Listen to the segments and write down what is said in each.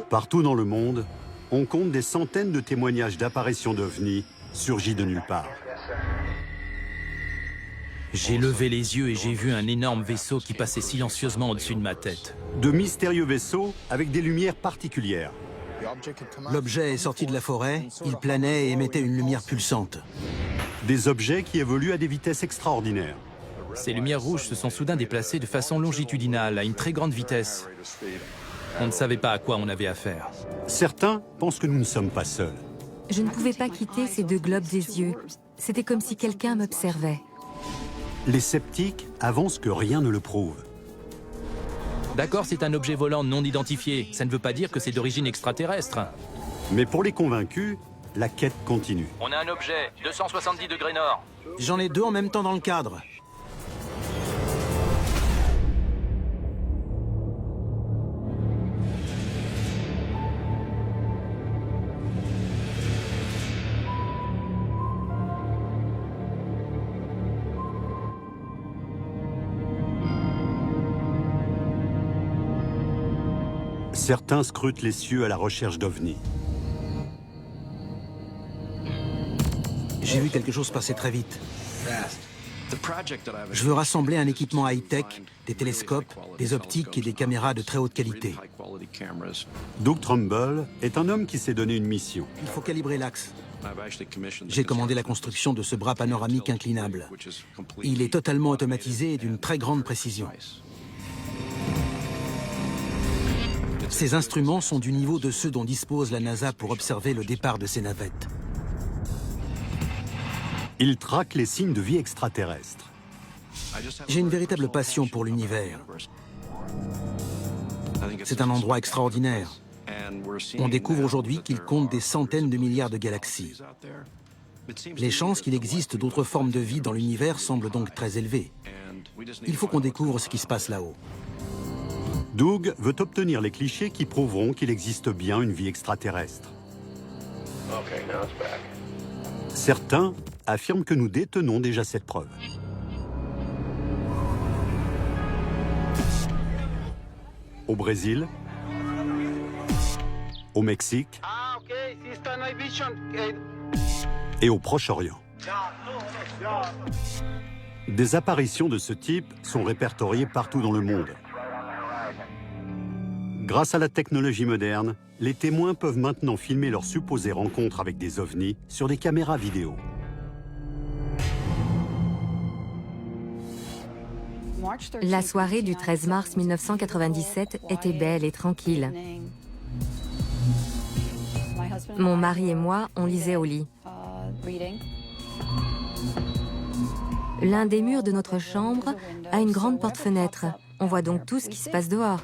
Partout dans le monde, on compte des centaines de témoignages d'apparitions d'ovnis surgis de nulle part. J'ai levé les yeux et j'ai vu un énorme vaisseau qui passait silencieusement au-dessus de ma tête. De mystérieux vaisseaux avec des lumières particulières. L'objet est sorti de la forêt, il planait et émettait une lumière pulsante. Des objets qui évoluent à des vitesses extraordinaires. Ces lumières rouges se sont soudain déplacées de façon longitudinale, à une très grande vitesse. On ne savait pas à quoi on avait affaire. Certains pensent que nous ne sommes pas seuls. Je ne pouvais pas quitter ces deux globes des yeux. C'était comme si quelqu'un m'observait. Les sceptiques avancent que rien ne le prouve. D'accord, c'est un objet volant non identifié. Ça ne veut pas dire que c'est d'origine extraterrestre. Mais pour les convaincus, la quête continue. On a un objet, 270 degrés nord. J'en ai deux en même temps dans le cadre. Certains scrutent les cieux à la recherche d'ovnis. J'ai vu quelque chose passer très vite. Je veux rassembler un équipement high-tech, des télescopes, des optiques et des caméras de très haute qualité. Doug Trumbull est un homme qui s'est donné une mission. Il faut calibrer l'axe. J'ai commandé la construction de ce bras panoramique inclinable. Il est totalement automatisé et d'une très grande précision. Ces instruments sont du niveau de ceux dont dispose la NASA pour observer le départ de ses navettes. Il traque les signes de vie extraterrestre. J'ai une véritable passion pour l'univers. C'est un endroit extraordinaire. On découvre aujourd'hui qu'il compte des centaines de milliards de galaxies. Les chances qu'il existe d'autres formes de vie dans l'univers semblent donc très élevées. Il faut qu'on découvre ce qui se passe là-haut. Doug veut obtenir les clichés qui prouveront qu'il existe bien une vie extraterrestre. Certains affirment que nous détenons déjà cette preuve. Au Brésil, au Mexique et au Proche-Orient. Des apparitions de ce type sont répertoriées partout dans le monde. Grâce à la technologie moderne, les témoins peuvent maintenant filmer leurs supposées rencontres avec des ovnis sur des caméras vidéo. La soirée du 13 mars 1997 était belle et tranquille. Mon mari et moi, on lisait au lit. L'un des murs de notre chambre a une grande porte-fenêtre. On voit donc tout ce qui se passe dehors.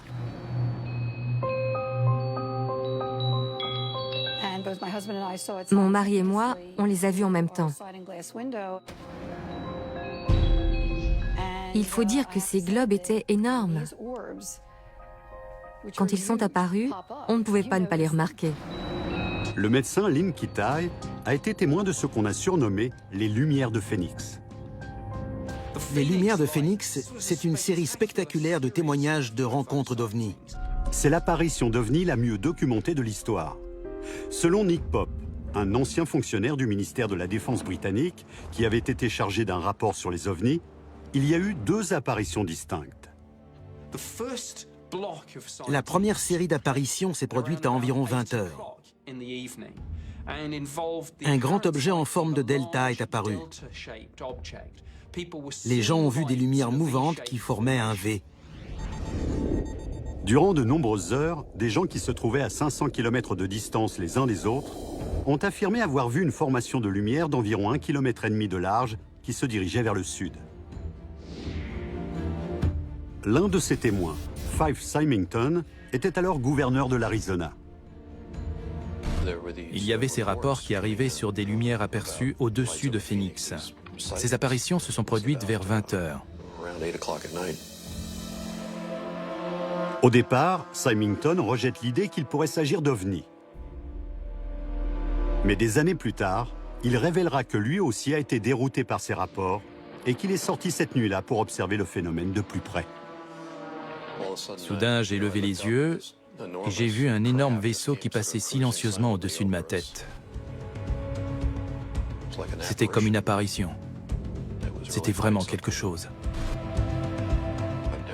Mon mari et moi, on les a vus en même temps. Il faut dire que ces globes étaient énormes. Quand ils sont apparus, on ne pouvait pas ne pas les remarquer. Le médecin Lynn Kitay a été témoin de ce qu'on a surnommé les Lumières de Phénix. Les Lumières de Phénix, c'est une série spectaculaire de témoignages de rencontres d'ovnis. C'est l'apparition d'ovnis la mieux documentée de l'histoire. Selon Nick Pope, un ancien fonctionnaire du ministère de la Défense britannique qui avait été chargé d'un rapport sur les ovnis, il y a eu deux apparitions distinctes. La première série d'apparitions s'est produite à environ 20 heures. Un grand objet en forme de delta est apparu. Les gens ont vu des lumières mouvantes qui formaient un V. Durant de nombreuses heures, des gens qui se trouvaient à 500 km de distance les uns des autres ont affirmé avoir vu une formation de lumière d'environ 1,5 km de large qui se dirigeait vers le sud. L'un de ces témoins, Fife Symington, était alors gouverneur de l'Arizona. Il y avait ces rapports qui arrivaient sur des lumières aperçues au-dessus de Phoenix. Ces apparitions se sont produites vers 20 heures. Au départ, Symington rejette l'idée qu'il pourrait s'agir d'ovnis. Mais des années plus tard, il révélera que lui aussi a été dérouté par ces rapports et qu'il est sorti cette nuit-là pour observer le phénomène de plus près. Soudain, j'ai levé les yeux et j'ai vu un énorme vaisseau qui passait silencieusement au-dessus de ma tête. C'était comme une apparition. C'était vraiment quelque chose.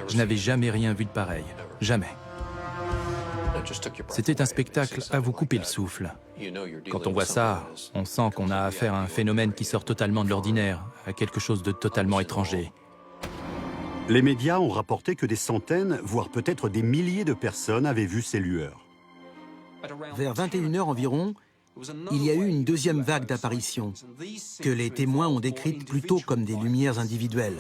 Je n'avais jamais rien vu de pareil. Jamais. C'était un spectacle à vous couper le souffle. Quand on voit ça, on sent qu'on a affaire à un phénomène qui sort totalement de l'ordinaire, à quelque chose de totalement étranger. Les médias ont rapporté que des centaines, voire peut-être des milliers de personnes avaient vu ces lueurs. Vers 21h environ, il y a eu une deuxième vague d'apparitions, que les témoins ont décrites plutôt comme des lumières individuelles.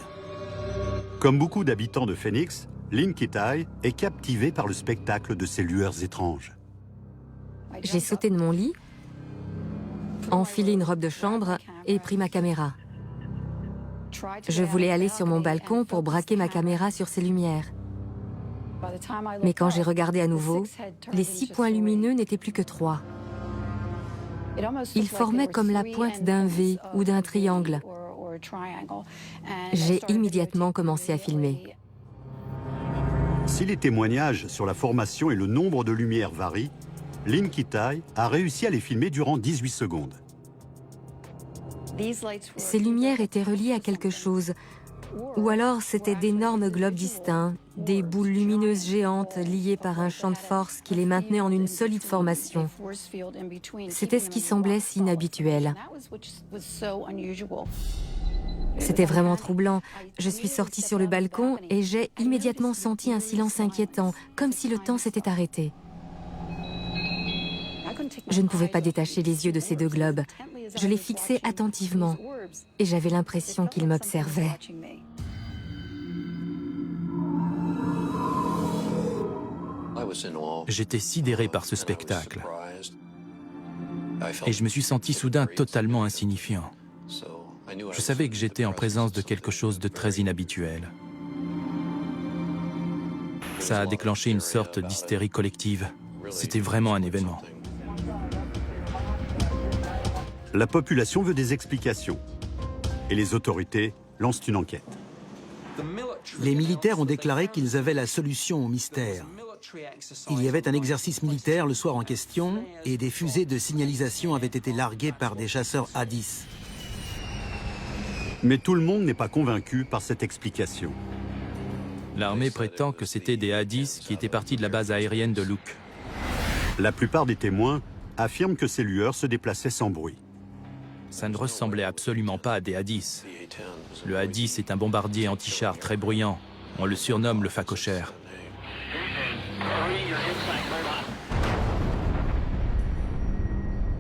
Comme beaucoup d'habitants de Phoenix, Lynn Kitay est captivée par le spectacle de ces lueurs étranges. J'ai sauté de mon lit, enfilé une robe de chambre et pris ma caméra. Je voulais aller sur mon balcon pour braquer ma caméra sur ces lumières. Mais quand j'ai regardé à nouveau, les 6 points lumineux n'étaient plus que 3. Ils formaient comme la pointe d'un V ou d'un triangle. J'ai immédiatement commencé à filmer. Si les témoignages sur la formation et le nombre de lumières varient, Lynn Kitay a réussi à les filmer durant 18 secondes. Ces lumières étaient reliées à quelque chose, ou alors c'étaient d'énormes globes distincts, des boules lumineuses géantes liées par un champ de force qui les maintenait en une solide formation. C'était ce qui semblait si inhabituel. C'était vraiment troublant. Je suis sortie sur le balcon et j'ai immédiatement senti un silence inquiétant, comme si le temps s'était arrêté. Je ne pouvais pas détacher les yeux de ces 2 globes. Je les fixais attentivement et j'avais l'impression qu'ils m'observaient. J'étais sidéré par ce spectacle. Et je me suis senti soudain totalement insignifiant. Je savais que j'étais en présence de quelque chose de très inhabituel. Ça a déclenché une sorte d'hystérie collective. C'était vraiment un événement. La population veut des explications et les autorités lancent une enquête. Les militaires ont déclaré qu'ils avaient la solution au mystère. Il y avait un exercice militaire le soir en question et des fusées de signalisation avaient été larguées par des chasseurs A-10. Mais tout le monde n'est pas convaincu par cette explication. L'armée prétend que c'était des A-10 qui étaient partis de la base aérienne de Luke. La plupart des témoins affirment que ces lueurs se déplaçaient sans bruit. Ça ne ressemblait absolument pas à des A-10. Le A-10 est un bombardier anti-char très bruyant. On le surnomme le phacochère.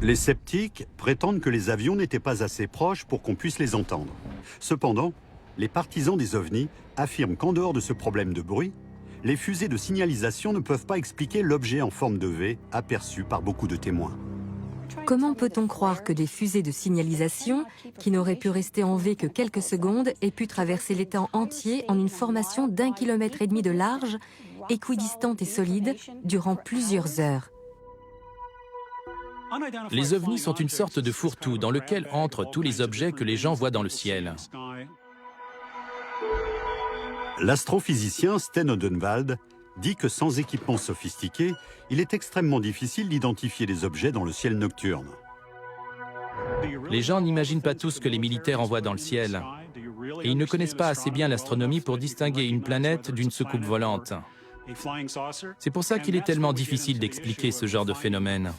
Les sceptiques prétendent que les avions n'étaient pas assez proches pour qu'on puisse les entendre. Cependant, les partisans des ovnis affirment qu'en dehors de ce problème de bruit, les fusées de signalisation ne peuvent pas expliquer l'objet en forme de V aperçu par beaucoup de témoins. Comment peut-on croire que des fusées de signalisation, qui n'auraient pu rester en V que quelques secondes, aient pu traverser l'étang entier en une formation d'1,5 km de large, équidistante et solide, durant plusieurs heures? Les ovnis sont une sorte de fourre-tout dans lequel entrent tous les objets que les gens voient dans le ciel. L'astrophysicien Sten Odenwald dit que sans équipement sophistiqué, il est extrêmement difficile d'identifier des objets dans le ciel nocturne. Les gens n'imaginent pas tout ce que les militaires envoient dans le ciel. Et ils ne connaissent pas assez bien l'astronomie pour distinguer une planète d'une soucoupe volante. C'est pour ça qu'il est tellement difficile d'expliquer ce genre de phénomène.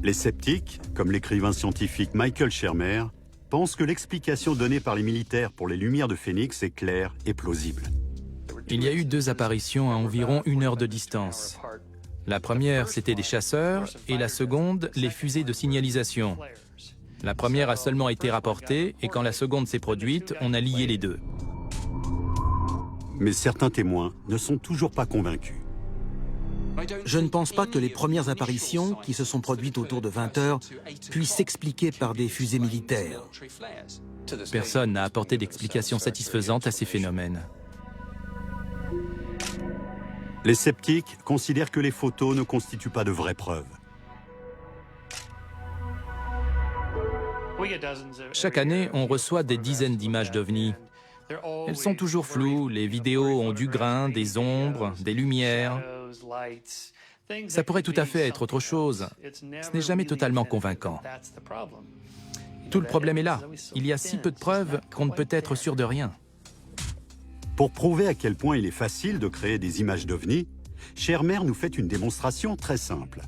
Les sceptiques, comme l'écrivain scientifique Michael Shermer, pensent que l'explication donnée par les militaires pour les lumières de Phoenix est claire et plausible. Il y a eu 2 apparitions à environ 1 heure de distance. La première, c'était des chasseurs, et la seconde, les fusées de signalisation. La première a seulement été rapportée, et quand la seconde s'est produite, on a lié les 2. Mais certains témoins ne sont toujours pas convaincus. Je ne pense pas que les premières apparitions, qui se sont produites autour de 20 heures, puissent s'expliquer par des fusées militaires. Personne n'a apporté d'explication satisfaisante à ces phénomènes. Les sceptiques considèrent que les photos ne constituent pas de vraies preuves. Chaque année, on reçoit des dizaines d'images d'ovnis. Elles sont toujours floues, les vidéos ont du grain, des ombres, des lumières. Ça pourrait tout à fait être autre chose. Ce n'est jamais totalement convaincant. Tout le problème est là. Il y a si peu de preuves qu'on ne peut être sûr de rien. Pour prouver à quel point il est facile de créer des images d'OVNI, Shermer nous fait une démonstration très simple.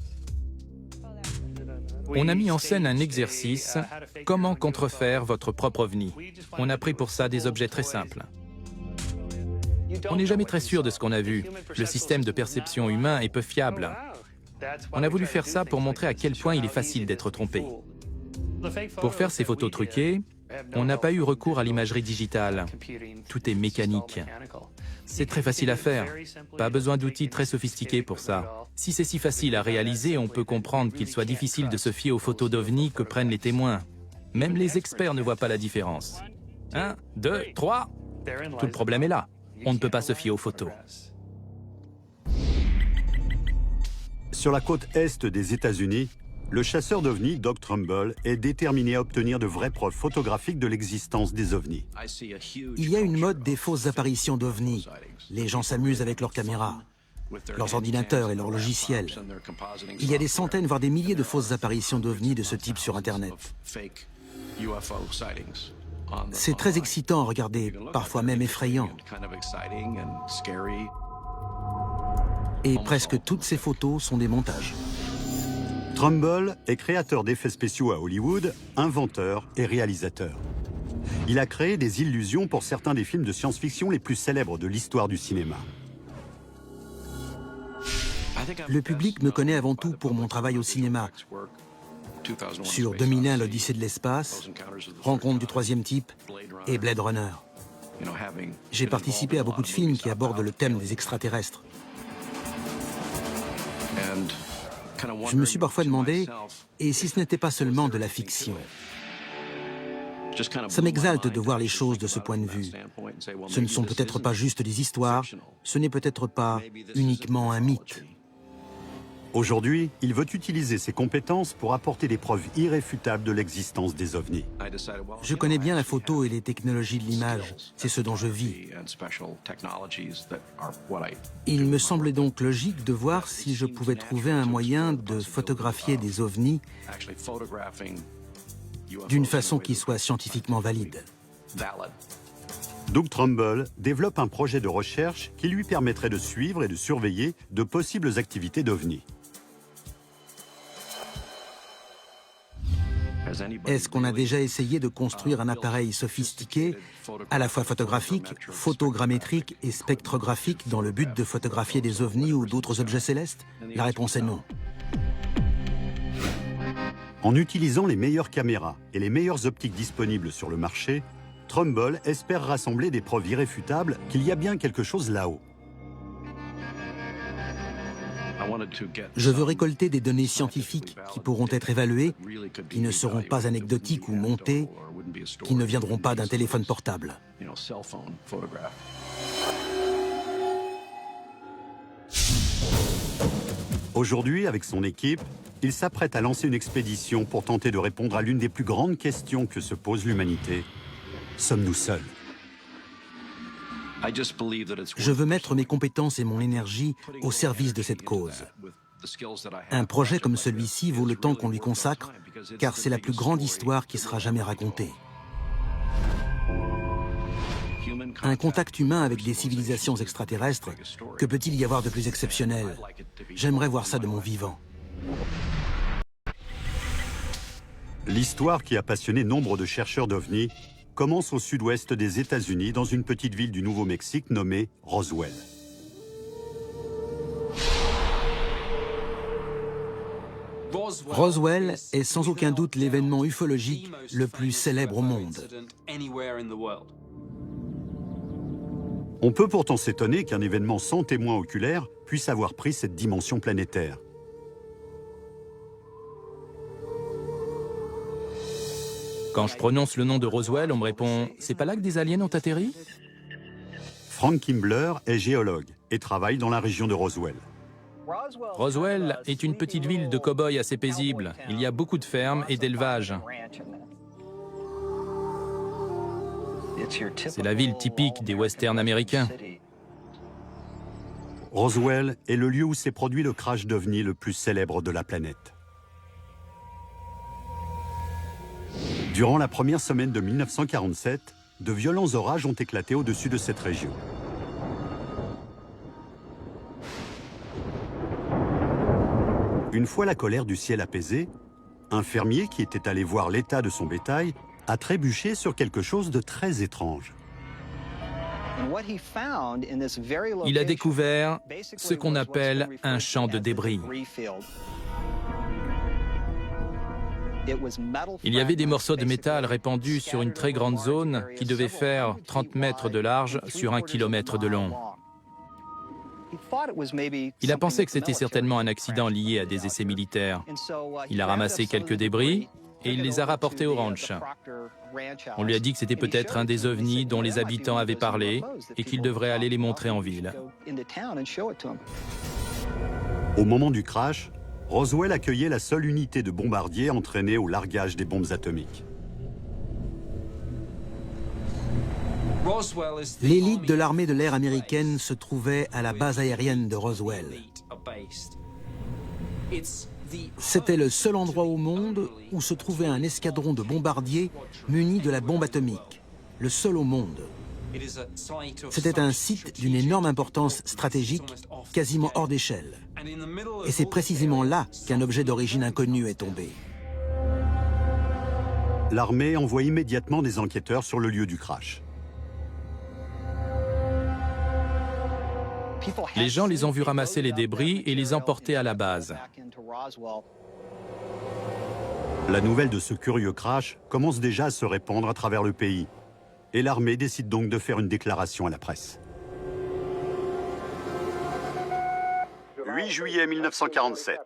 On a mis en scène un exercice, comment contrefaire votre propre OVNI. On a pris pour ça des objets très simples. On n'est jamais très sûr de ce qu'on a vu. Le système de perception humain est peu fiable. On a voulu faire ça pour montrer à quel point il est facile d'être trompé. Pour faire ces photos truquées, on n'a pas eu recours à l'imagerie digitale. Tout est mécanique. C'est très facile à faire. Pas besoin d'outils très sophistiqués pour ça. Si c'est si facile à réaliser, on peut comprendre qu'il soit difficile de se fier aux photos d'OVNI que prennent les témoins. Même les experts ne voient pas la différence. 1, 2, 3. Tout le problème est là. On ne peut pas se fier aux photos. Sur la côte est des États-Unis, le chasseur d'OVNI, Doug Trumbull, est déterminé à obtenir de vraies preuves photographiques de l'existence des OVNI. Il y a une mode des fausses apparitions d'OVNI. Les gens s'amusent avec leurs caméras, leurs ordinateurs et leurs logiciels. Il y a des centaines, voire des milliers de fausses apparitions d'OVNI de ce type sur Internet. C'est très excitant à regarder, parfois même effrayant. Et presque toutes ces photos sont des montages. Trumbull est créateur d'effets spéciaux à Hollywood, inventeur et réalisateur. Il a créé des illusions pour certains des films de science-fiction les plus célèbres de l'histoire du cinéma. Le public me connaît avant tout pour mon travail au cinéma. Sur 2001, l'Odyssée de l'espace, Rencontre du troisième type et Blade Runner. J'ai participé à beaucoup de films qui abordent le thème des extraterrestres. Je me suis parfois demandé, et si ce n'était pas seulement de la fiction? Ça m'exalte de voir les choses de ce point de vue. Ce ne sont peut-être pas juste des histoires, ce n'est peut-être pas uniquement un mythe. Aujourd'hui, il veut utiliser ses compétences pour apporter des preuves irréfutables de l'existence des OVNI. Je connais bien la photo et les technologies de l'image, c'est ce dont je vis. Il me semblait donc logique de voir si je pouvais trouver un moyen de photographier des OVNI d'une façon qui soit scientifiquement valide. Doug Trumbull développe un projet de recherche qui lui permettrait de suivre et de surveiller de possibles activités d'OVNI. Est-ce qu'on a déjà essayé de construire un appareil sophistiqué, à la fois photographique, photogrammétrique et spectrographique, dans le but de photographier des ovnis ou d'autres objets célestes? La réponse est non. En utilisant les meilleures caméras et les meilleures optiques disponibles sur le marché, Trumbull espère rassembler des preuves irréfutables qu'il y a bien quelque chose là-haut. Je veux récolter des données scientifiques qui pourront être évaluées, qui ne seront pas anecdotiques ou montées, qui ne viendront pas d'un téléphone portable. Aujourd'hui, avec son équipe, il s'apprête à lancer une expédition pour tenter de répondre à l'une des plus grandes questions que se pose l'humanité. Sommes-nous seuls? Je veux mettre mes compétences et mon énergie au service de cette cause. Un projet comme celui-ci vaut le temps qu'on lui consacre, car c'est la plus grande histoire qui sera jamais racontée. Un contact humain avec des civilisations extraterrestres, que peut-il y avoir de plus exceptionnel? J'aimerais voir ça de mon vivant. L'histoire qui a passionné nombre de chercheurs d'OVNI commence au sud-ouest des États-Unis, dans une petite ville du Nouveau-Mexique nommée Roswell. Roswell est sans aucun doute l'événement ufologique le plus célèbre au monde. On peut pourtant s'étonner qu'un événement sans témoin oculaire puisse avoir pris cette dimension planétaire. Quand je prononce le nom de Roswell, on me répond « C'est pas là que des aliens ont atterri ?» Frank Kimbler est géologue et travaille dans la région de Roswell. Roswell est une petite ville de cow-boys assez paisible. Il y a beaucoup de fermes et d'élevage. C'est la ville typique des westerns américains. Roswell est le lieu où s'est produit le crash d'OVNI le plus célèbre de la planète. Durant la première semaine de 1947, de violents orages ont éclaté au-dessus de cette région. Une fois la colère du ciel apaisée, un fermier qui était allé voir l'état de son bétail a trébuché sur quelque chose de très étrange. Il a découvert ce qu'on appelle un champ de débris. Il y avait des morceaux de métal répandus sur une très grande zone qui devait faire 30 mètres de large sur 1 kilomètre de long. Il a pensé que c'était certainement un accident lié à des essais militaires. Il a ramassé quelques débris et il les a rapportés au ranch. On lui a dit que c'était peut-être un des ovnis dont les habitants avaient parlé et qu'il devrait aller les montrer en ville. Au moment du crash, Roswell accueillait la seule unité de bombardiers entraînée au largage des bombes atomiques. L'élite de l'armée de l'air américaine se trouvait à la base aérienne de Roswell. C'était le seul endroit au monde où se trouvait un escadron de bombardiers muni de la bombe atomique, le seul au monde. C'était un site d'une énorme importance stratégique, quasiment hors d'échelle. Et c'est précisément là qu'un objet d'origine inconnue est tombé. L'armée envoie immédiatement des enquêteurs sur le lieu du crash. Les gens les ont vus ramasser les débris et les emporter à la base. La nouvelle de ce curieux crash commence déjà à se répandre à travers le pays. Et l'armée décide donc de faire une déclaration à la presse. 8 juillet 1947.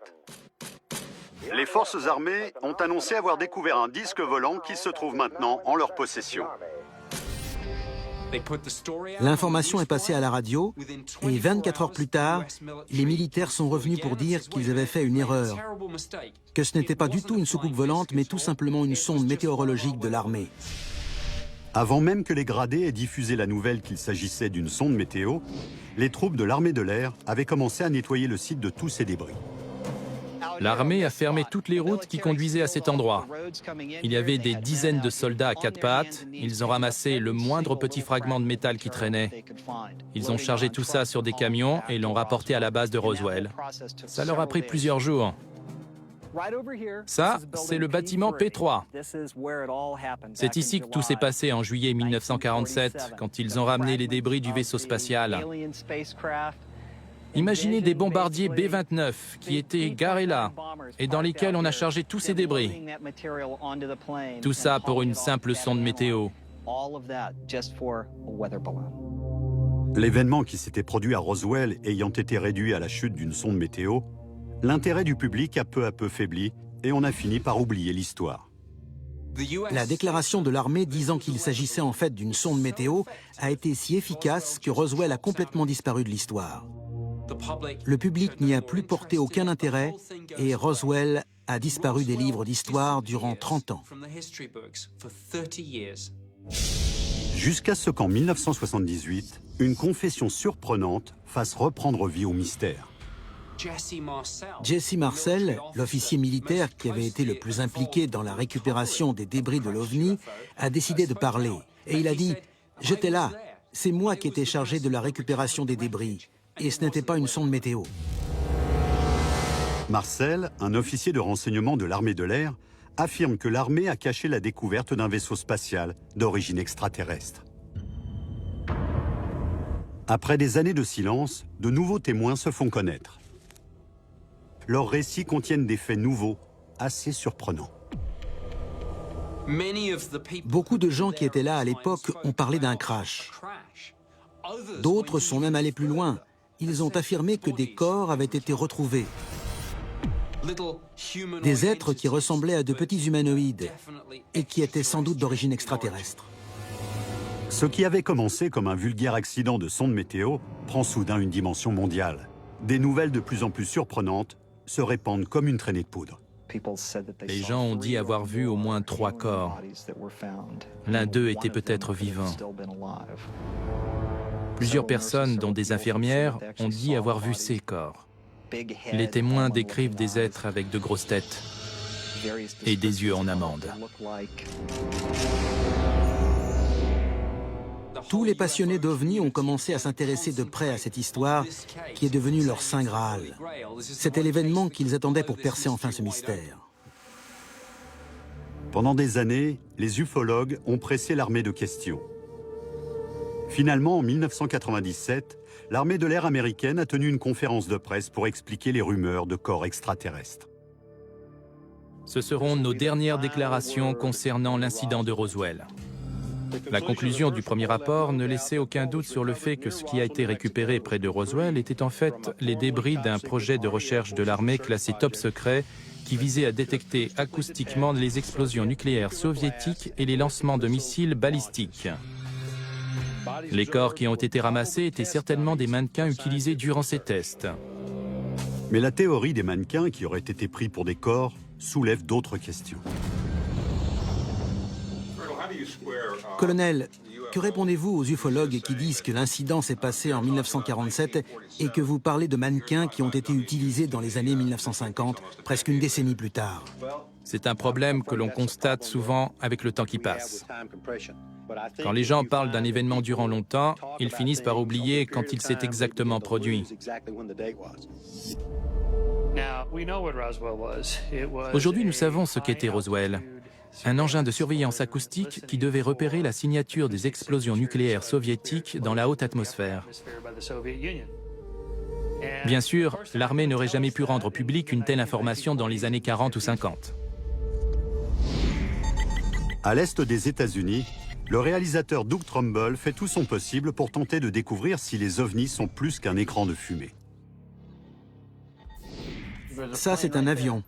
Les forces armées ont annoncé avoir découvert un disque volant qui se trouve maintenant en leur possession. L'information est passée à la radio et 24 heures plus tard, les militaires sont revenus pour dire qu'ils avaient fait une erreur, que ce n'était pas du tout une soucoupe volante, mais tout simplement une sonde météorologique de l'armée. Avant même que les gradés aient diffusé la nouvelle qu'il s'agissait d'une sonde météo, les troupes de l'armée de l'air avaient commencé à nettoyer le site de tous ces débris. L'armée a fermé toutes les routes qui conduisaient à cet endroit. Il y avait des dizaines de soldats à quatre pattes. Ils ont ramassé le moindre petit fragment de métal qui traînait. Ils ont chargé tout ça sur des camions et l'ont rapporté à la base de Roswell. Ça leur a pris plusieurs jours. Ça, c'est le bâtiment P3. C'est ici que tout s'est passé en juillet 1947, quand ils ont ramené les débris du vaisseau spatial. Imaginez des bombardiers B-29 qui étaient garés là et dans lesquels on a chargé tous ces débris. Tout ça pour une simple sonde météo. L'événement qui s'était produit à Roswell ayant été réduit à la chute d'une sonde météo, l'intérêt du public a peu à peu faibli et on a fini par oublier l'histoire. La déclaration de l'armée disant qu'il s'agissait en fait d'une sonde météo a été si efficace que Roswell a complètement disparu de l'histoire. Le public n'y a plus porté aucun intérêt et Roswell a disparu des livres d'histoire durant 30 ans. Jusqu'à ce qu'en 1978, une confession surprenante fasse reprendre vie au mystère. Jesse Marcel, l'officier militaire qui avait été le plus impliqué dans la récupération des débris de l'OVNI, a décidé de parler. Et il a dit « J'étais là, c'est moi qui étais chargé de la récupération des débris. Et ce n'était pas une sonde météo. » Marcel, un officier de renseignement de l'armée de l'air, affirme que l'armée a caché la découverte d'un vaisseau spatial d'origine extraterrestre. Après des années de silence, de nouveaux témoins se font connaître. Leurs récits contiennent des faits nouveaux, assez surprenants. Beaucoup de gens qui étaient là à l'époque ont parlé d'un crash. D'autres sont même allés plus loin. Ils ont affirmé que des corps avaient été retrouvés. Des êtres qui ressemblaient à de petits humanoïdes et qui étaient sans doute d'origine extraterrestre. Ce qui avait commencé comme un vulgaire accident de sonde météo prend soudain une dimension mondiale. Des nouvelles de plus en plus surprenantes se répandent comme une traînée de poudre. Les gens ont dit avoir vu au moins 3 corps. L'un d'eux était peut-être vivant. Plusieurs personnes, dont des infirmières, ont dit avoir vu ces corps. Les témoins décrivent des êtres avec de grosses têtes et des yeux en amande. Tous les passionnés d'OVNI ont commencé à s'intéresser de près à cette histoire qui est devenue leur saint Graal. C'était l'événement qu'ils attendaient pour percer enfin ce mystère. Pendant des années, les ufologues ont pressé l'armée de questions. Finalement, en 1997, l'armée de l'air américaine a tenu une conférence de presse pour expliquer les rumeurs de corps extraterrestres. Ce seront nos dernières déclarations concernant l'incident de Roswell. La conclusion du premier rapport ne laissait aucun doute sur le fait que ce qui a été récupéré près de Roswell était en fait les débris d'un projet de recherche de l'armée classé top secret qui visait à détecter acoustiquement les explosions nucléaires soviétiques et les lancements de missiles balistiques. Les corps qui ont été ramassés étaient certainement des mannequins utilisés durant ces tests. Mais la théorie des mannequins qui auraient été pris pour des corps soulève d'autres questions. Colonel, que répondez-vous aux ufologues qui disent que l'incident s'est passé en 1947 et que vous parlez de mannequins qui ont été utilisés dans les années 1950, presque une décennie plus tard? C'est un problème que l'on constate souvent avec le temps qui passe. Quand les gens parlent d'un événement durant longtemps, ils finissent par oublier quand il s'est exactement produit. Aujourd'hui, nous savons ce qu'était Roswell. Un engin de surveillance acoustique qui devait repérer la signature des explosions nucléaires soviétiques dans la haute atmosphère. Bien sûr, l'armée n'aurait jamais pu rendre publique une telle information dans les années 40 ou 50. À l'est des États-Unis, le réalisateur Doug Trumbull fait tout son possible pour tenter de découvrir si les ovnis sont plus qu'un écran de fumée. Ça, c'est un avion.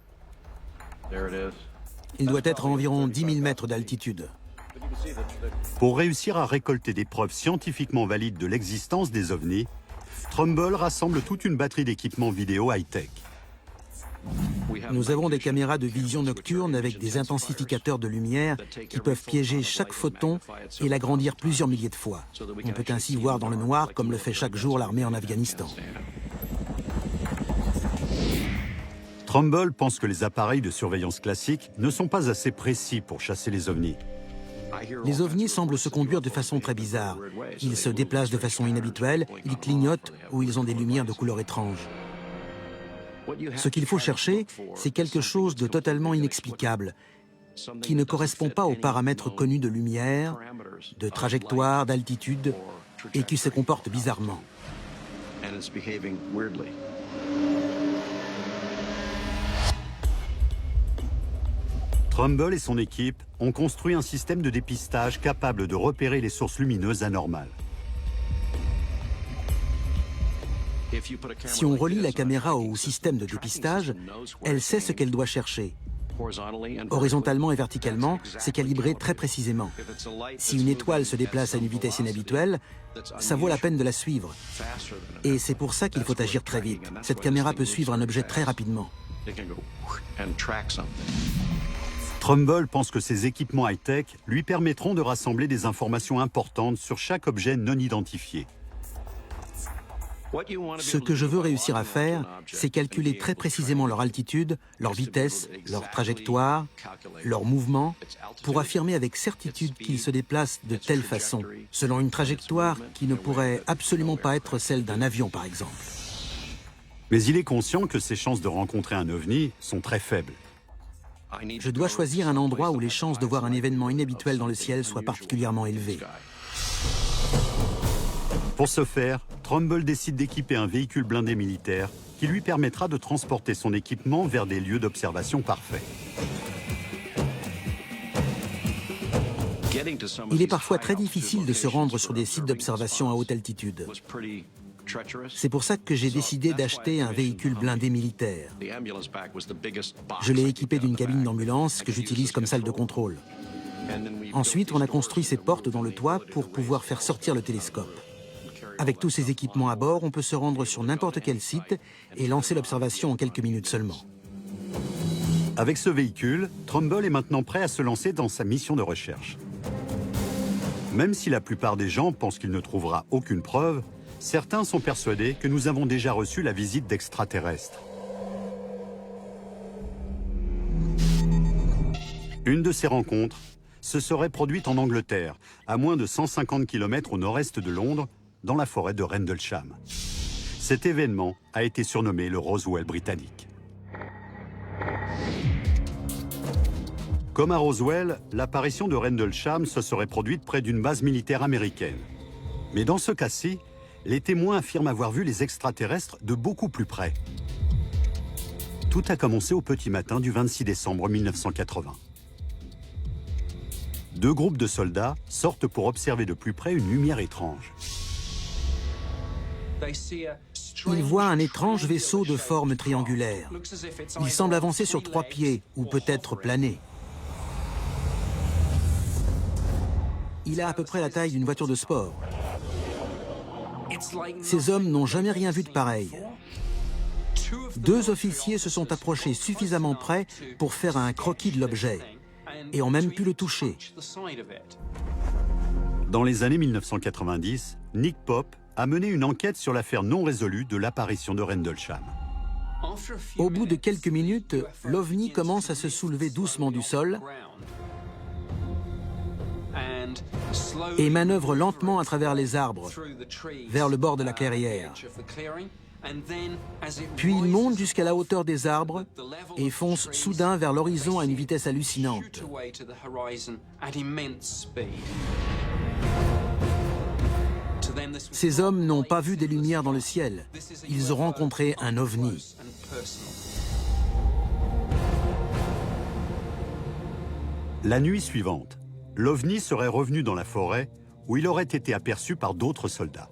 Il doit être à environ 10 000 mètres d'altitude. Pour réussir à récolter des preuves scientifiquement valides de l'existence des ovnis, Trumbull rassemble toute une batterie d'équipements vidéo high-tech. Nous avons des caméras de vision nocturne avec des intensificateurs de lumière qui peuvent piéger chaque photon et l'agrandir plusieurs milliers de fois. On peut ainsi voir dans le noir comme le fait chaque jour l'armée en Afghanistan. Trumbull pense que les appareils de surveillance classiques ne sont pas assez précis pour chasser les ovnis. Les ovnis semblent se conduire de façon très bizarre. Ils se déplacent de façon inhabituelle, ils clignotent ou ils ont des lumières de couleur étrange. Ce qu'il faut chercher, c'est quelque chose de totalement inexplicable, qui ne correspond pas aux paramètres connus de lumière, de trajectoire, d'altitude, et qui se comporte bizarrement. Trumbull et son équipe ont construit un système de dépistage capable de repérer les sources lumineuses anormales. Si on relie la caméra au système de dépistage, elle sait ce qu'elle doit chercher. Horizontalement et verticalement, c'est calibré très précisément. Si une étoile se déplace à une vitesse inhabituelle, ça vaut la peine de la suivre. Et c'est pour ça qu'il faut agir très vite. Cette caméra peut suivre un objet très rapidement. Trumbull pense que ces équipements high-tech lui permettront de rassembler des informations importantes sur chaque objet non identifié. Ce que je veux réussir à faire, c'est calculer très précisément leur altitude, leur vitesse, leur trajectoire, leur mouvement, pour affirmer avec certitude qu'ils se déplacent de telle façon, selon une trajectoire qui ne pourrait absolument pas être celle d'un avion, par exemple. Mais il est conscient que ses chances de rencontrer un ovni sont très faibles. Je dois choisir un endroit où les chances de voir un événement inhabituel dans le ciel soient particulièrement élevées. Pour ce faire, Trumbull décide d'équiper un véhicule blindé militaire qui lui permettra de transporter son équipement vers des lieux d'observation parfaits. Il est parfois très difficile de se rendre sur des sites d'observation à haute altitude. C'est pour ça que j'ai décidé d'acheter un véhicule blindé militaire. Je l'ai équipé d'une cabine d'ambulance que j'utilise comme salle de contrôle. Ensuite, on a construit ces portes dans le toit pour pouvoir faire sortir le télescope. Avec tous ces équipements à bord, on peut se rendre sur n'importe quel site et lancer l'observation en quelques minutes seulement. Avec ce véhicule, Trumbull est maintenant prêt à se lancer dans sa mission de recherche. Même si la plupart des gens pensent qu'il ne trouvera aucune preuve, certains sont persuadés que nous avons déjà reçu la visite d'extraterrestres. Une de ces rencontres se serait produite en Angleterre, à moins de 150 km au nord-est de Londres, dans la forêt de Rendlesham. Cet événement a été surnommé le Roswell britannique. Comme à Roswell, l'apparition de Rendlesham se serait produite près d'une base militaire américaine. Mais dans ce cas-ci, les témoins affirment avoir vu les extraterrestres de beaucoup plus près. Tout a commencé au petit matin du 26 décembre 1980. Deux groupes de soldats sortent pour observer de plus près une lumière étrange. Ils voient un étrange vaisseau de forme triangulaire. Il semble avancer sur 3 pieds, ou peut-être planer. Il a à peu près la taille d'une voiture de sport. Ces hommes n'ont jamais rien vu de pareil. 2 officiers se sont approchés suffisamment près pour faire un croquis de l'objet et ont même pu le toucher. Dans les années 1990, Nick Pope a mené une enquête sur l'affaire non résolue de l'apparition de Rendlesham. Au bout de quelques minutes, l'OVNI commence à se soulever doucement du sol et manœuvre lentement à travers les arbres, vers le bord de la clairière. Puis il monte jusqu'à la hauteur des arbres et fonce soudain vers l'horizon à une vitesse hallucinante. Ces hommes n'ont pas vu des lumières dans le ciel. Ils ont rencontré un OVNI. La nuit suivante, l'OVNI serait revenu dans la forêt où il aurait été aperçu par d'autres soldats.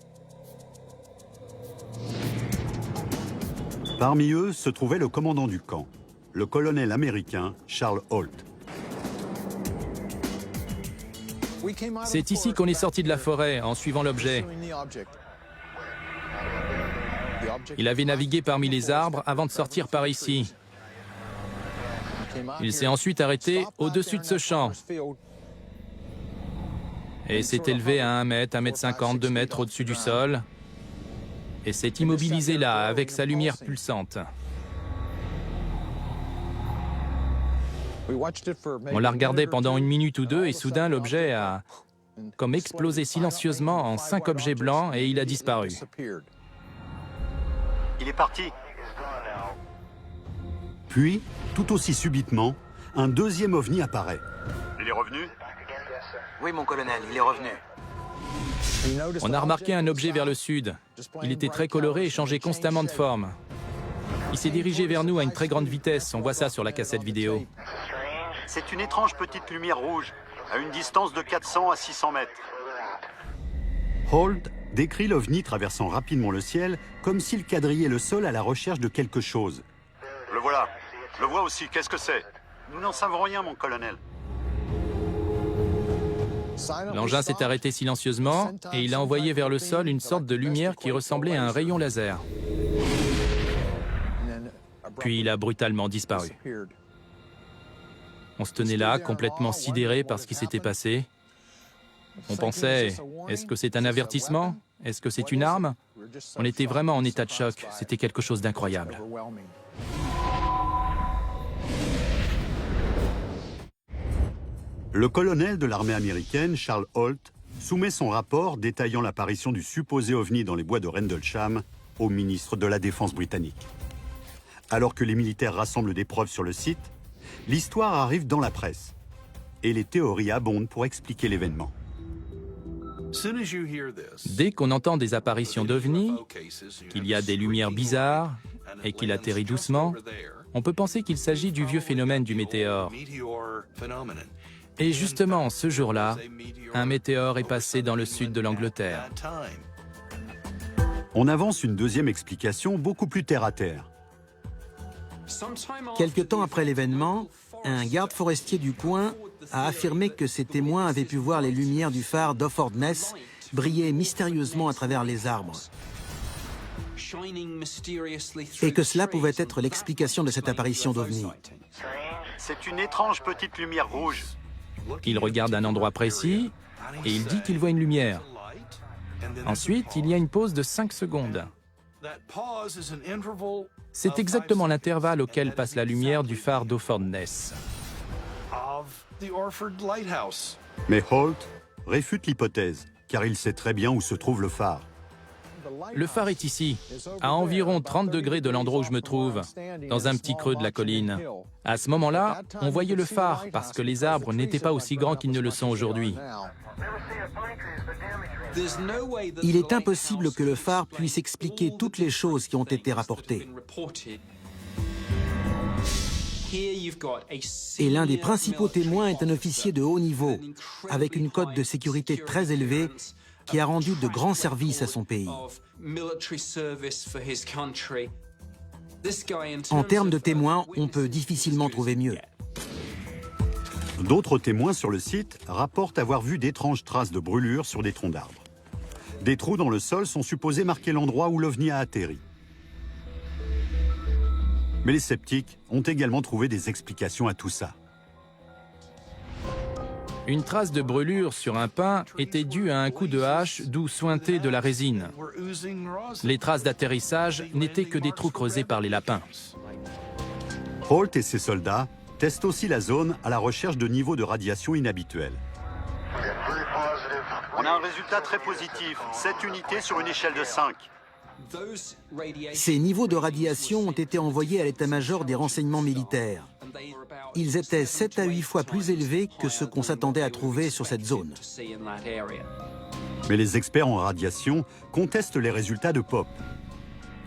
Parmi eux se trouvait le commandant du camp, le colonel américain Charles Holt. C'est ici qu'on est sorti de la forêt, en suivant l'objet. Il avait navigué parmi les arbres avant de sortir par ici. Il s'est ensuite arrêté au-dessus de ce champ et s'est élevé à 1 mètre, 1,50 m, 2 mètres au-dessus du sol et s'est immobilisé là, avec sa lumière pulsante. On l'a regardé pendant 1 minute ou 2 et soudain l'objet a comme explosé silencieusement en 5 objets blancs et il a disparu. Il est parti. Puis, tout aussi subitement, un deuxième OVNI apparaît. Il est revenu ? Oui, mon colonel, il est revenu. On a remarqué un objet vers le sud. Il était très coloré et changeait constamment de forme. Il s'est dirigé vers nous à une très grande vitesse. On voit ça sur la cassette vidéo. C'est une étrange petite lumière rouge, à une distance de 400 à 600 mètres. Holt décrit l'OVNI traversant rapidement le ciel comme s'il quadrillait le sol à la recherche de quelque chose. Le voilà. Je le vois aussi. Qu'est-ce que c'est ? Nous n'en savons rien, mon colonel. L'engin s'est arrêté silencieusement et il a envoyé vers le sol une sorte de lumière qui ressemblait à un rayon laser. Puis il a brutalement disparu. On se tenait là, complètement sidérés par ce qui s'était passé. On pensait, est-ce que c'est un avertissement? Est-ce que c'est une arme? On était vraiment en état de choc. C'était quelque chose d'incroyable. Le colonel de l'armée américaine, Charles Holt, soumet son rapport détaillant l'apparition du supposé OVNI dans les bois de Rendlesham au ministre de la Défense britannique. Alors que les militaires rassemblent des preuves sur le site, l'histoire arrive dans la presse. Et les théories abondent pour expliquer l'événement. Dès qu'on entend des apparitions d'OVNI, qu'il y a des lumières bizarres et qu'il atterrit doucement, on peut penser qu'il s'agit du vieux phénomène du météore. Et justement, ce jour-là, un météore est passé dans le sud de l'Angleterre. On avance une deuxième explication beaucoup plus terre-à-terre. Quelque temps après l'événement, un garde forestier du coin a affirmé que ses témoins avaient pu voir les lumières du phare d'Offord Ness briller mystérieusement à travers les arbres. Et que cela pouvait être l'explication de cette apparition d'OVNI. C'est une étrange petite lumière rouge. Il regarde un endroit précis et il dit qu'il voit une lumière. Ensuite, il y a une pause de 5 secondes. C'est exactement l'intervalle auquel passe la lumière du phare d'Offord Ness. Mais Holt réfute l'hypothèse, car il sait très bien où se trouve le phare. Le phare est ici, à environ 30 degrés de l'endroit où je me trouve, dans un petit creux de la colline. À ce moment-là, on voyait le phare parce que les arbres n'étaient pas aussi grands qu'ils ne le sont aujourd'hui. Il est impossible que le phare puisse expliquer toutes les choses qui ont été rapportées. Et l'un des principaux témoins est un officier de haut niveau, avec une cote de sécurité très élevée, qui a rendu de grands services à son pays. En termes de témoins, on peut difficilement trouver mieux. D'autres témoins sur le site rapportent avoir vu d'étranges traces de brûlures sur des troncs d'arbres. Des trous dans le sol sont supposés marquer l'endroit où l'OVNI a atterri. Mais les sceptiques ont également trouvé des explications à tout ça. Une trace de brûlure sur un pin était due à un coup de hache d'où suintait de la résine. Les traces d'atterrissage n'étaient que des trous creusés par les lapins. Holt et ses soldats testent aussi la zone à la recherche de niveaux de radiation inhabituels. On a un résultat très positif, 7 unités sur une échelle de 5. Ces niveaux de radiation ont été envoyés à l'état-major des renseignements militaires. Ils étaient 7 à 8 fois plus élevés que ce qu'on s'attendait à trouver sur cette zone. Mais les experts en radiation contestent les résultats de Pop.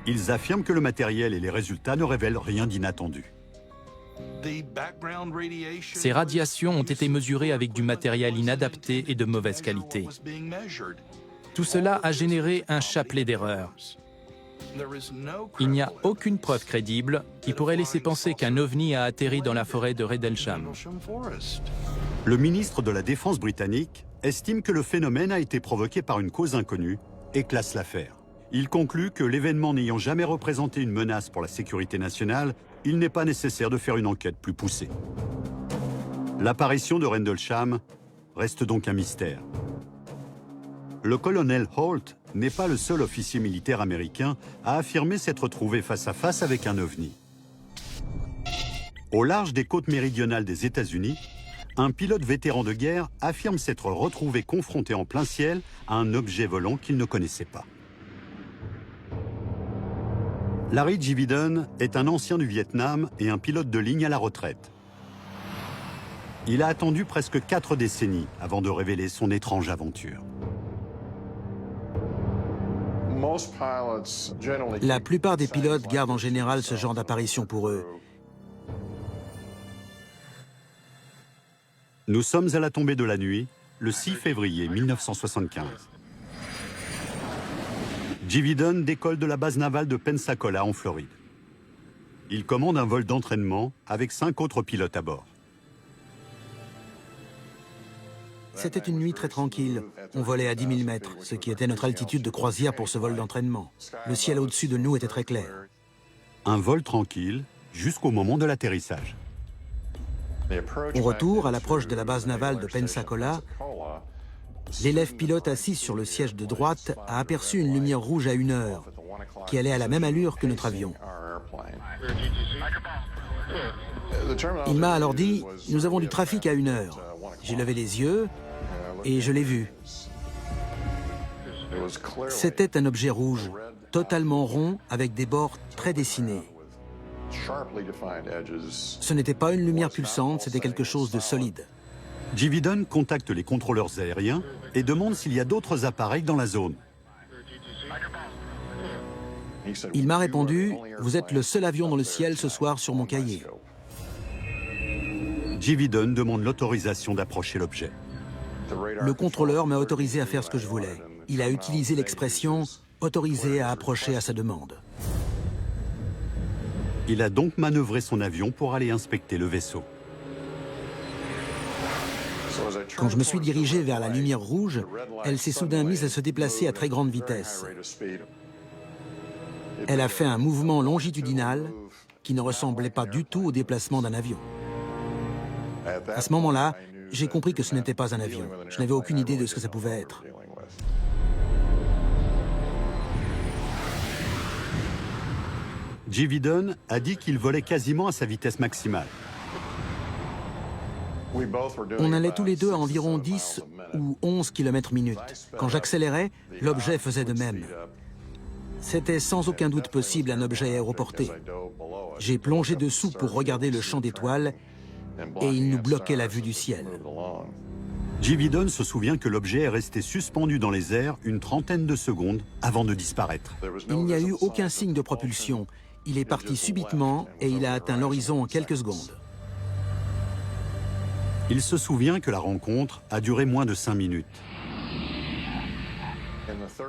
Ils affirment que le matériel et les résultats ne révèlent rien d'inattendu. Ces radiations ont été mesurées avec du matériel inadapté et de mauvaise qualité. Tout cela a généré un chapelet d'erreurs. Il n'y a aucune preuve crédible qui pourrait laisser penser qu'un ovni a atterri dans la forêt de Rendlesham. Le ministre de la Défense britannique estime que le phénomène a été provoqué par une cause inconnue et classe l'affaire. Il conclut que l'événement n'ayant jamais représenté une menace pour la sécurité nationale, il n'est pas nécessaire de faire une enquête plus poussée. L'apparition de Rendlesham reste donc un mystère. Le colonel Holt n'est pas le seul officier militaire américain à affirmer s'être trouvé face à face avec un ovni. Au large des côtes méridionales des États-Unis, un pilote vétéran de guerre affirme s'être retrouvé confronté en plein ciel à un objet volant qu'il ne connaissait pas. Larry Jividon est un ancien du Vietnam et un pilote de ligne à la retraite. Il a attendu presque 4 décennies avant de révéler son étrange aventure. La plupart des pilotes gardent en général ce genre d'apparition pour eux. Nous sommes à la tombée de la nuit, le 6 février 1975. Jividon décolle de la base navale de Pensacola en Floride. Il commande un vol d'entraînement avec 5 autres pilotes à bord. C'était une nuit très tranquille. On volait à 10 000 mètres, ce qui était notre altitude de croisière pour ce vol d'entraînement. Le ciel au-dessus de nous était très clair. Un vol tranquille jusqu'au moment de l'atterrissage. Au retour, à l'approche de la base navale de Pensacola, l'élève pilote assis sur le siège de droite a aperçu une lumière rouge à 1 heure, qui allait à la même allure que notre avion. Il m'a alors dit « Nous avons du trafic à 1 heure ». J'ai levé les yeux et je l'ai vu. C'était un objet rouge, totalement rond, avec des bords très dessinés. Ce n'était pas une lumière pulsante, c'était quelque chose de solide. Jividon contacte les contrôleurs aériens et demande s'il y a d'autres appareils dans la zone. Il m'a répondu « Vous êtes le seul avion dans le ciel ce soir sur mon cahier ». Jividon demande l'autorisation d'approcher l'objet. Le contrôleur m'a autorisé à faire ce que je voulais. Il a utilisé l'expression « autorisé à approcher à sa demande ». Il a donc manœuvré son avion pour aller inspecter le vaisseau. Quand je me suis dirigé vers la lumière rouge, elle s'est soudain mise à se déplacer à très grande vitesse. Elle a fait un mouvement longitudinal qui ne ressemblait pas du tout au déplacement d'un avion. À ce moment-là, j'ai compris que ce n'était pas un avion. Je n'avais aucune idée de ce que ça pouvait être. Jividon a dit qu'il volait quasiment à sa vitesse maximale. On allait tous les deux à environ 10 ou 11 km/h. Quand j'accélérais, l'objet faisait de même. C'était sans aucun doute possible un objet aéroporté. J'ai plongé dessous pour regarder le champ d'étoiles et il nous bloquait la vue du ciel. Jividon se souvient que l'objet est resté suspendu dans les airs une trentaine de secondes avant de disparaître. Il n'y a eu aucun signe de propulsion. Il est parti subitement et il a atteint l'horizon en quelques secondes. Il se souvient que la rencontre a duré moins de 5 minutes.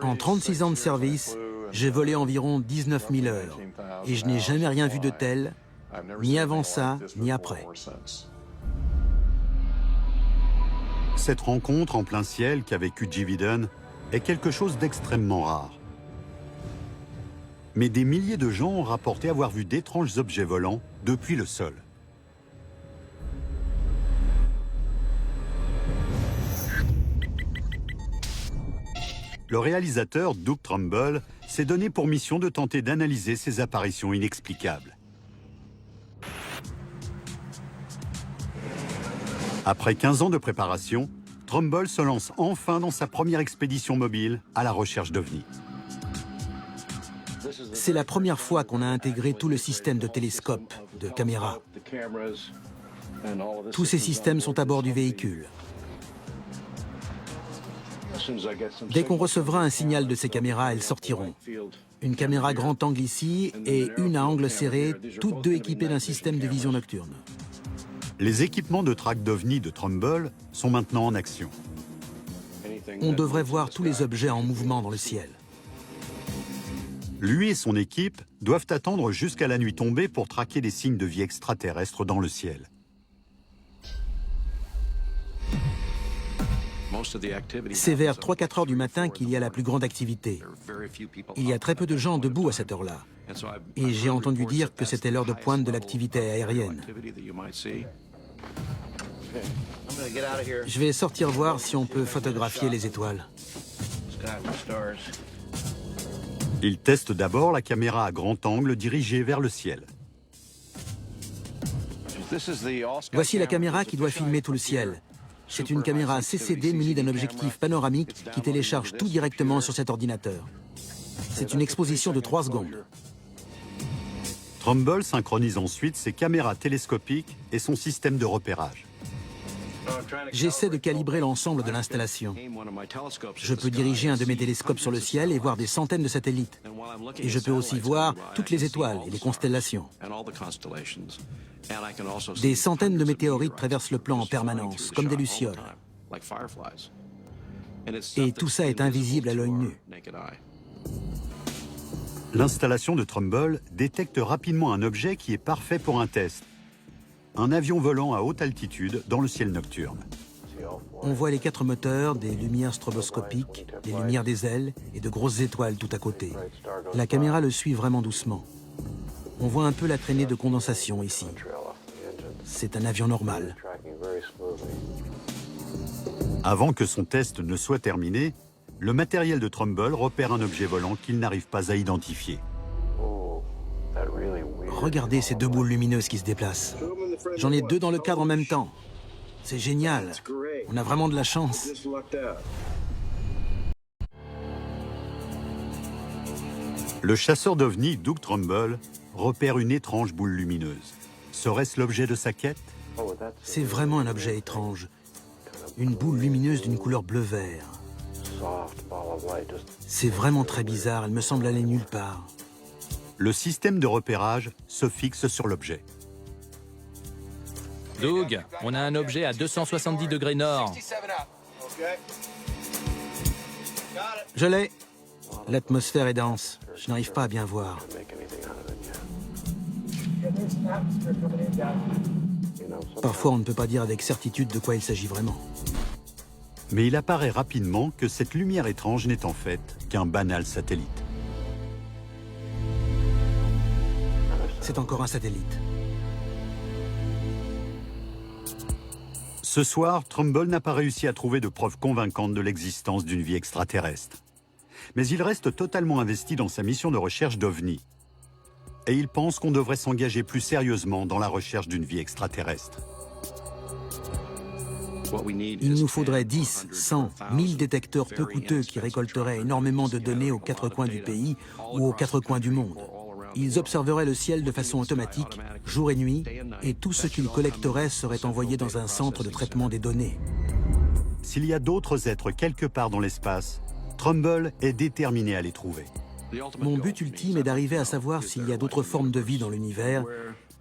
En 36 ans de service, j'ai volé environ 19 000 heures et je n'ai jamais rien vu de tel, ni avant ça, ni après. Cette rencontre en plein ciel qu'a vécu Jividon est quelque chose d'extrêmement rare. Mais des milliers de gens ont rapporté avoir vu d'étranges objets volants depuis le sol. Le réalisateur Doug Trumbull s'est donné pour mission de tenter d'analyser ces apparitions inexplicables. Après 15 ans de préparation, Trumbull se lance enfin dans sa première expédition mobile à la recherche d'OVNI. C'est la première fois qu'on a intégré tout le système de télescopes, de caméras. Tous ces systèmes sont à bord du véhicule. Dès qu'on recevra un signal de ces caméras, elles sortiront. Une caméra grand angle ici et une à angle serré, toutes deux équipées d'un système de vision nocturne. Les équipements de traque d'OVNI de Trumbull sont maintenant en action. On devrait voir tous les objets en mouvement dans le ciel. Lui et son équipe doivent attendre jusqu'à la nuit tombée pour traquer des signes de vie extraterrestre dans le ciel. C'est vers 3-4 heures du matin qu'il y a la plus grande activité. Il y a très peu de gens debout à cette heure-là. Et j'ai entendu dire que c'était l'heure de pointe de l'activité aérienne. Je vais sortir voir si on peut photographier les étoiles. Il teste d'abord la caméra à grand angle dirigée vers le ciel. Voici la caméra qui doit filmer tout le ciel. C'est une caméra CCD munie d'un objectif panoramique qui télécharge tout directement sur cet ordinateur. C'est une exposition de 3 secondes. Trumbull synchronise ensuite ses caméras télescopiques et son système de repérage. J'essaie de calibrer l'ensemble de l'installation. Je peux diriger un de mes télescopes sur le ciel et voir des centaines de satellites. Et je peux aussi voir toutes les étoiles et les constellations. Des centaines de météorites traversent le plan en permanence, comme des lucioles. Et tout ça est invisible à l'œil nu. L'installation de Trumbull détecte rapidement un objet qui est parfait pour un test. Un avion volant à haute altitude dans le ciel nocturne. On voit les 4 moteurs, des lumières stroboscopiques, des lumières des ailes et de grosses étoiles tout à côté. La caméra le suit vraiment doucement. On voit un peu la traînée de condensation ici. C'est un avion normal. Avant que son test ne soit terminé, le matériel de Trumbull repère un objet volant qu'il n'arrive pas à identifier. Regardez ces 2 boules lumineuses qui se déplacent. J'en ai 2 dans le cadre en même temps. C'est génial. On a vraiment de la chance. Le chasseur d'OVNI, Doug Trumbull, repère une étrange boule lumineuse. Serait-ce l'objet de sa quête? C'est vraiment un objet étrange. Une boule lumineuse d'une couleur bleu-vert. C'est vraiment très bizarre, elle me semble aller nulle part. Le système de repérage se fixe sur l'objet. Doug, on a un objet à 270 degrés nord. Je l'ai. L'atmosphère est dense. Je n'arrive pas à bien voir. Parfois, on ne peut pas dire avec certitude de quoi il s'agit vraiment. Mais il apparaît rapidement que cette lumière étrange n'est en fait qu'un banal satellite. C'est encore un satellite. Ce soir, Trumbull n'a pas réussi à trouver de preuves convaincantes de l'existence d'une vie extraterrestre. Mais il reste totalement investi dans sa mission de recherche d'OVNI. Et il pense qu'on devrait s'engager plus sérieusement dans la recherche d'une vie extraterrestre. Il nous faudrait 10, 100, 1000 détecteurs peu coûteux qui récolteraient énormément de données aux quatre coins du pays ou aux quatre coins du monde. Ils observeraient le ciel de façon automatique, jour et nuit, et tout ce qu'ils collecteraient serait envoyé dans un centre de traitement des données. S'il y a d'autres êtres quelque part dans l'espace, Trumbull est déterminé à les trouver. Mon but ultime est d'arriver à savoir s'il y a d'autres formes de vie dans l'univers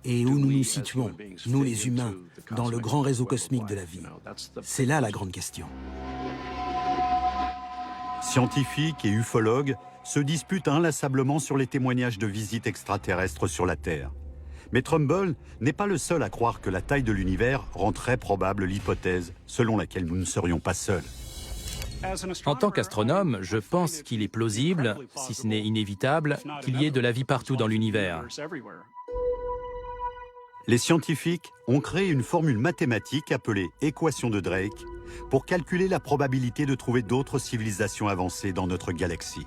et où nous nous situons, nous les humains, dans le grand réseau cosmique de la vie. C'est là la grande question. Scientifiques et ufologues se disputent inlassablement sur les témoignages de visites extraterrestres sur la Terre. Mais Trumbull n'est pas le seul à croire que la taille de l'univers rend très probable l'hypothèse selon laquelle nous ne serions pas seuls. En tant qu'astronome, je pense qu'il est plausible, si ce n'est inévitable, qu'il y ait de la vie partout dans l'univers. Les scientifiques ont créé une formule mathématique appelée équation de Drake pour calculer la probabilité de trouver d'autres civilisations avancées dans notre galaxie.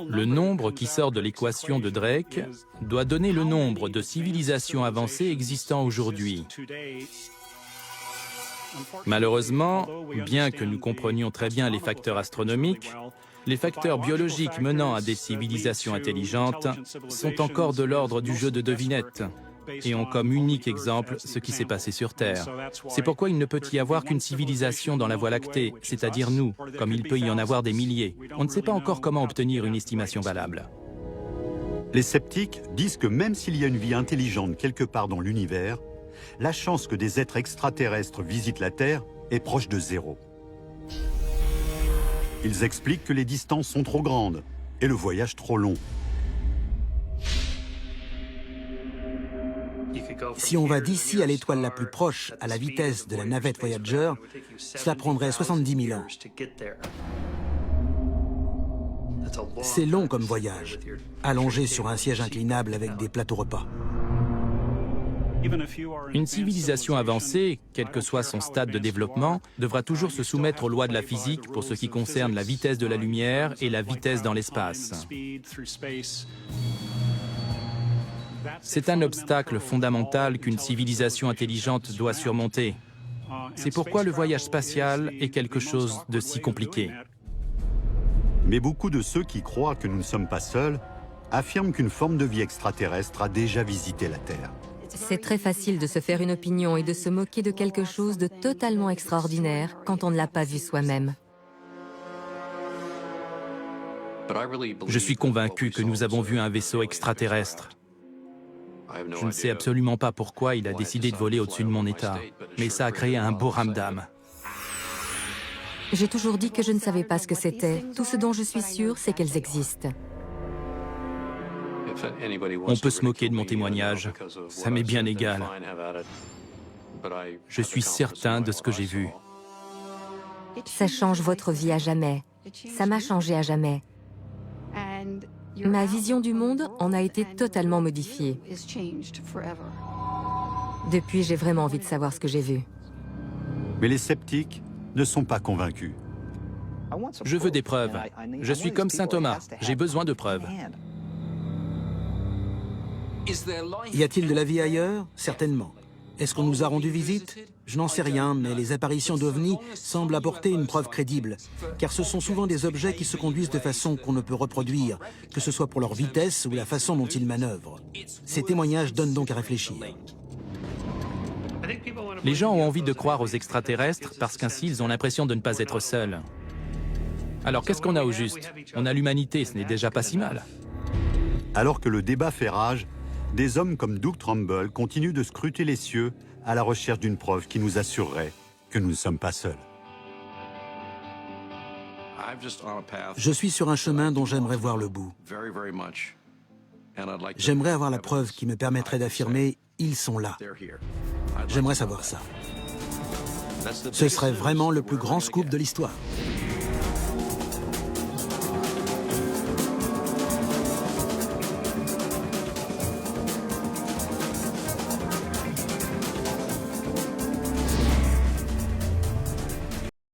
Le nombre qui sort de l'équation de Drake doit donner le nombre de civilisations avancées existant aujourd'hui. Malheureusement, bien que nous comprenions très bien les facteurs astronomiques, les facteurs biologiques menant à des civilisations intelligentes sont encore de l'ordre du jeu de devinette et ont comme unique exemple ce qui s'est passé sur Terre. C'est pourquoi il ne peut y avoir qu'une civilisation dans la Voie lactée, c'est-à-dire nous, comme il peut y en avoir des milliers. On ne sait pas encore comment obtenir une estimation valable. Les sceptiques disent que même s'il y a une vie intelligente quelque part dans l'univers, la chance que des êtres extraterrestres visitent la Terre est proche de zéro. Ils expliquent que les distances sont trop grandes et le voyage trop long. Si on va d'ici à l'étoile la plus proche à la vitesse de la navette Voyager, cela prendrait 70 000 ans. C'est long comme voyage, allongé sur un siège inclinable avec des plateaux repas. Une civilisation avancée, quel que soit son stade de développement, devra toujours se soumettre aux lois de la physique pour ce qui concerne la vitesse de la lumière et la vitesse dans l'espace. C'est un obstacle fondamental qu'une civilisation intelligente doit surmonter. C'est pourquoi le voyage spatial est quelque chose de si compliqué. Mais beaucoup de ceux qui croient que nous ne sommes pas seuls affirment qu'une forme de vie extraterrestre a déjà visité la Terre. C'est très facile de se faire une opinion et de se moquer de quelque chose de totalement extraordinaire quand on ne l'a pas vu soi-même. Je suis convaincu que nous avons vu un vaisseau extraterrestre. Je ne sais absolument pas pourquoi il a décidé de voler au-dessus de mon État, mais ça a créé un beau ramdam. J'ai toujours dit que je ne savais pas ce que c'était. Tout ce dont je suis sûre, c'est qu'elles existent. On peut se moquer de mon témoignage, ça m'est bien égal. Je suis certain de ce que j'ai vu. Ça change votre vie à jamais. Ça m'a changé à jamais. Ma vision du monde en a été totalement modifiée. Depuis, j'ai vraiment envie de savoir ce que j'ai vu. Mais les sceptiques ne sont pas convaincus. Je veux des preuves. Je suis comme saint Thomas, j'ai besoin de preuves. Y a-t-il de la vie ailleurs? Certainement. Est-ce qu'on nous a rendu visite? Je n'en sais rien, mais les apparitions d'OVNI semblent apporter une preuve crédible, car ce sont souvent des objets qui se conduisent de façon qu'on ne peut reproduire, que ce soit pour leur vitesse ou la façon dont ils manœuvrent. Ces témoignages donnent donc à réfléchir. Les gens ont envie de croire aux extraterrestres parce qu'ainsi ils ont l'impression de ne pas être seuls. Alors qu'est-ce qu'on a au juste? On a l'humanité, ce n'est déjà pas si mal. Alors que le débat fait rage, des hommes comme Doug Trumbull continuent de scruter les cieux à la recherche d'une preuve qui nous assurerait que nous ne sommes pas seuls. Je suis sur un chemin dont j'aimerais voir le bout. J'aimerais avoir la preuve qui me permettrait d'affirmer « ils sont là ». J'aimerais savoir ça. Ce serait vraiment le plus grand scoop de l'histoire.